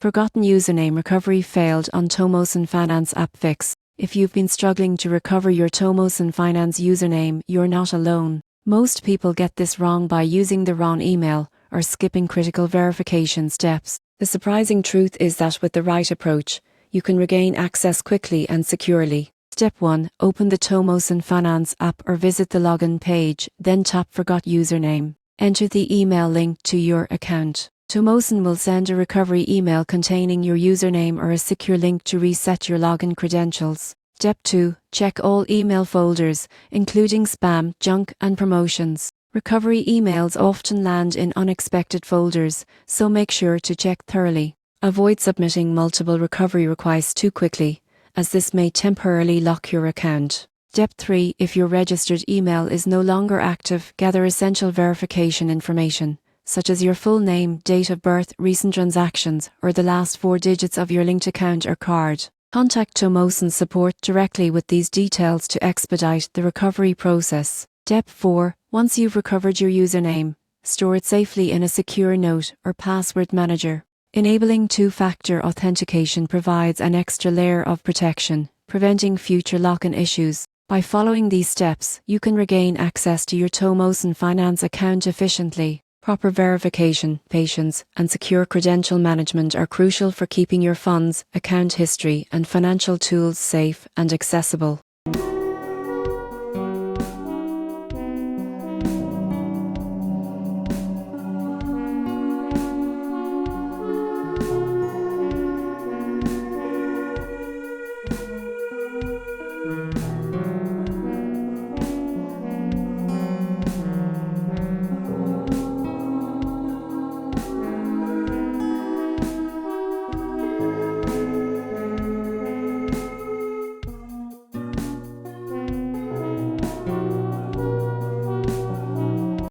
Forgotten username recovery failed on Tomoson Finance App Fix. If you've been struggling to recover your Tomoson Finance username, you're not alone. Most people get this wrong by using the wrong email or skipping critical verification steps. The surprising truth is that with the right approach, you can regain access quickly and securely. Step 1. Open the Tomoson Finance app or visit the login page, then tap Forgot Username. Enter the email link to your account. Tomoson will send a recovery email containing your username or a secure link to reset your login credentials. Step 2. Check all email folders, including spam, junk, and promotions. Recovery emails often land in unexpected folders, so make sure to check thoroughly. Avoid submitting multiple recovery requests too quickly, as this may temporarily lock your account. Step 3. If your registered email is no longer active, gather essential verification information, such as your full name, date of birth, recent transactions, or the last 4 digits of your linked account or card. Contact Tomoson support directly with these details to expedite the recovery process. Step 4. Once you've recovered your username, store it safely in a secure note or password manager. Enabling two-factor authentication provides an extra layer of protection, preventing future lock-in issues. By following these steps, you can regain access to your Tomoson Finance account efficiently. Proper verification, patience, and secure credential management are crucial for keeping your funds, account history, and financial tools safe and accessible.